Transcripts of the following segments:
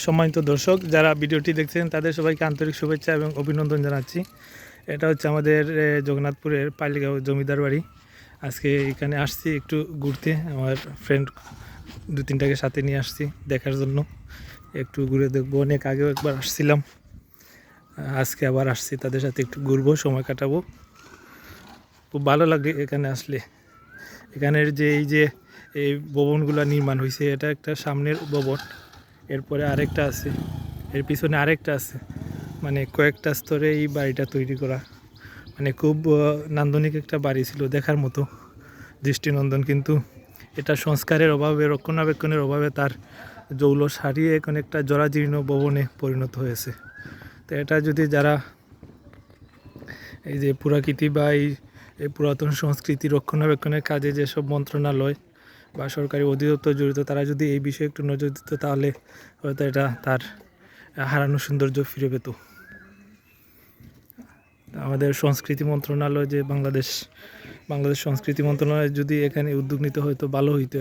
সম্মানিত দর্শক যারা ভিডিওটি দেখছেন তাদের সবাইকে আন্তরিক শুভেচ্ছা এবং অভিনন্দন জানাচ্ছি। এটা হচ্ছে আমাদের জগন্নাথপুরের পাইলিগাঁও জমিদার বাড়ি। আজকে এখানে আসছি একটু ঘুরতে, আমার ফ্রেন্ড দু তিনটাকে সাথে নিয়ে আসছি দেখার জন্য, একটু ঘুরে দেখবো। অনেক আগেও একবার আসছিলাম, আজকে আবার আসছি, তাদের সাথে একটু ঘুরবো, সময় কাটাবো। খুব ভালো লাগে এখানে আসলে। এখানের যে এই ভবনগুলো নির্মাণ হয়েছে, এটা একটা সামনের ভবন, এরপরে আরেকটা আছে, এর পিছনে আরেকটা আছে, মানে কয়েকটা স্তরে এই বাড়িটা তৈরি করা। মানে খুব নান্দনিক একটা বাড়ি ছিল, দেখার মতো, দৃষ্টিনন্দন। কিন্তু এটা সংস্কারের অভাবে, রক্ষণাবেক্ষণের অভাবে তার জৌলস হারিয়ে এখন একটা জরাজীর্ণ ভবনে পরিণত হয়েছে। তো এটা যদি যারা এই যে পুরাকীর্তি বা এই পুরাতন সংস্কৃতি রক্ষণাবেক্ষণের কাজে যেসব মন্ত্রণালয় বা সরকারি অধিদপ্তর জড়িত, তারা যদি এই বিষয়ে একটু নজর দিত, তাহলে হয়তো এটা তার হারানো সৌন্দর্য ফিরে পেত। আমাদের সংস্কৃতি মন্ত্রণালয়, যে বাংলাদেশ সংস্কৃতি মন্ত্রণালয় যদি এখানে উদ্যোগ নিতে হয়তো ভালো হইতো,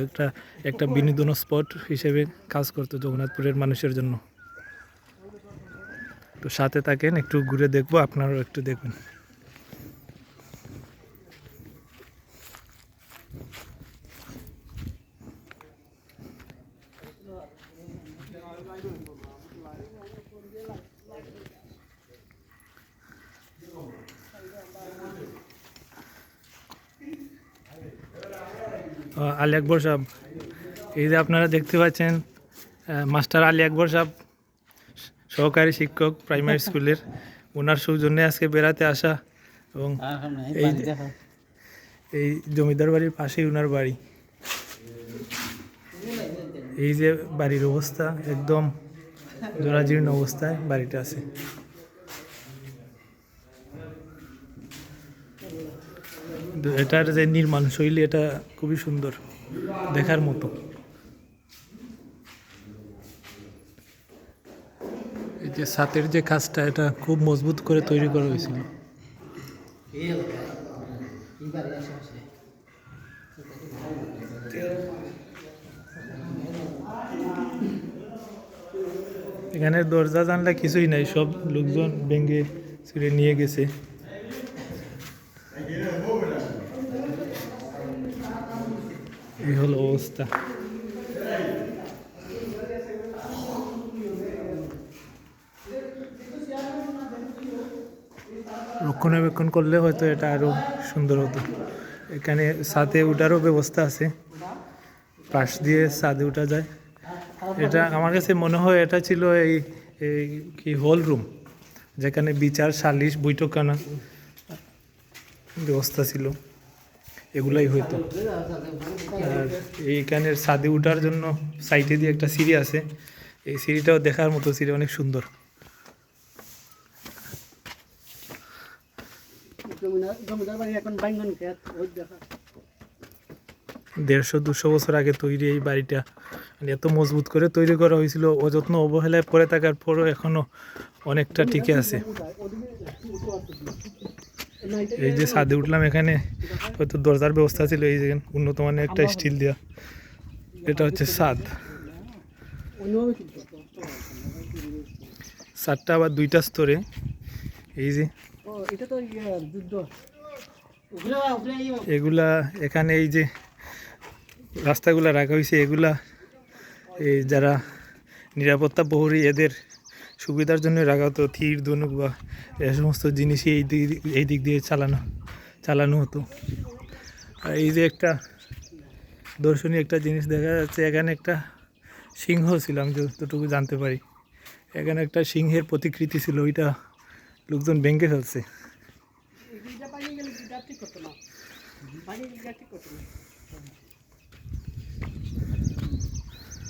একটা বিনোদন স্পট হিসেবে কাজ করতো জগন্নাথপুরের মানুষের জন্য। তো সাথে থাকেন, একটু ঘুরে দেখবো, আপনারাও একটু দেখবেন। আলী আকবর সাহেব, এই যে আপনারা দেখতে পাচ্ছেন, মাস্টার আলী আকবর সাহেব, সহকারী শিক্ষক প্রাইমারি স্কুলের, ওনার সৌজন্যে আজকে বেড়াতে আসা। এবং এই জমিদার বাড়ির পাশেই ওনার বাড়ি। এই যে বাড়ির অবস্থা, একদম জরাজীর্ণ অবস্থায় বাড়িটা আছে। এটার যে নির্মাণ শৈলী, এটা খুবই সুন্দর, দেখার মতো। এই যে ছাতের যে কাজটা, এটা খুব মজবুত করে তৈরি করা হয়েছিল। এখানে দরজা জানলা কিছুই নাই, সব লোকজন ভেঙে ছিঁড়ে নিয়ে গেছে। এই হলো অবস্থা। রক্ষণাবেক্ষণ করলে হয়তো এটা আরো সুন্দর হতো। এখানে ছাদে উঠারও ব্যবস্থা আছে, পাশ দিয়ে ছাদে উঠা যায়। এটা আমার কাছে মনে হয় এটা ছিল এই কি হল রুম, যেখানে বিচার, সালিশ, বৈঠকখানা ব্যবস্থা ছিল, এগুলাই হয়তো। আর এইখানের ছাদে উঠার জন্য সাইডে দিয়ে একটা সিঁড়ি আছে, এই সিঁড়িটাও দেখার মতো, সিঁড়ি অনেক সুন্দর। এখন 150-200 বছর আগে তৈরি এই বাড়িটা, মানে এত মজবুত করে তৈরি করা হয়েছিল, অযত্ন অবহেলায় পড়ে থাকার পরও এখনো অনেকটা টিকে আছে। এই যে ছাদে উঠলাম, এখানে হয়তো দরজার ব্যবস্থা ছিল, এই যে উন্নত মানের একটা স্টিল দেওয়া, এটা হচ্ছে ছাদ। ছাদটা আবার 2টা স্তরে। এই যে এগুলা এখানে এই যে রাস্তাগুলা রাখা হয়েছে, এগুলা এই যারা নিরাপত্তা প্রহরী, এদের সুবিধার জন্য রাখা হতো। তীর, ধনুক বা এ সমস্ত জিনিসই এই দিক দিয়ে চালানো হতো। আর এই যে একটা দর্শনীয় একটা জিনিস দেখা যাচ্ছে, এখানে একটা সিংহ ছিল, আমি যতটুকু জানতে পারি। এখানে একটা সিংহের প্রতিকৃতি ছিল, ওইটা লোকজন ভেঙে ফেলছে।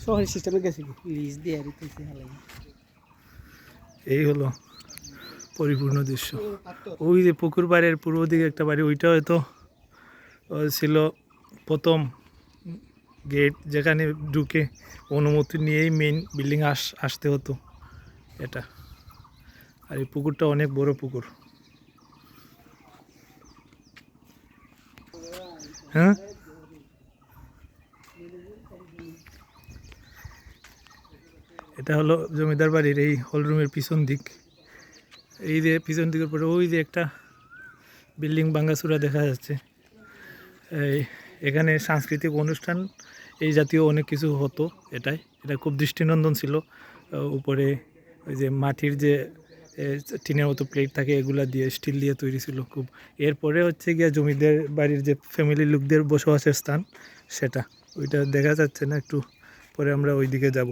শহরের সিস্টেমে গেছে লিজ দিয়ে এই হলো পরিপূর্ণ দৃশ্য। ওই যে পুকুর পাড়ের পূর্ব দিকে একটা বাড়ি, ওইটা হয়তো ছিল প্রথম গেট, যেখানে ঢুকে অনুমতি নিয়েই মেইন বিল্ডিং আসতে হতো এটা। আর এই পুকুরটা অনেক বড় পুকুর। হ্যাঁ, এটা হলো জমিদার বাড়ির এই হলরুমের পিছন দিক। এই যে পিছন দিকের পরে ওই যে একটা বিল্ডিং ভাঙাচুরা দেখা যাচ্ছে। এখানে সাংস্কৃতিক অনুষ্ঠান এই জাতীয় অনেক কিছু হতো। এটা খুব দৃষ্টিনন্দন ছিল। উপরে ওই যে মাটির যে টিনের মতো প্লেট থাকে এগুলা দিয়ে স্টিল দিয়ে তৈরি ছিল খুব। এরপরে হচ্ছে গিয়া জমিদার বাড়ির যে ফ্যামিলি লোকদের বসবাসের স্থান সেটা ওইটা দেখা যাচ্ছে না, একটু পরে আমরা ওই দিকে যাব।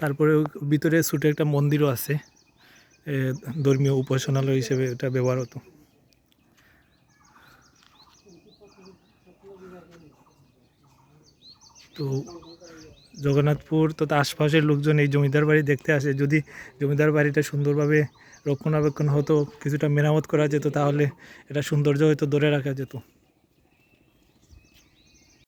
তারপরে ভিতরে ছোটো একটা মন্দিরও আছে, ধর্মীয় উপাসনালয় হিসেবে এটা ব্যবহার হতো। তো জগন্নাথপুর তথা আশপাশের লোকজন এই জমিদার বাড়ি দেখতে আসে। যদি জমিদার বাড়িটা সুন্দরভাবে রক্ষণাবেক্ষণ হতো, কিছুটা মেরামত করা যেত, তাহলে এটা সৌন্দর্য হয়তো ধরে রাখা যেত।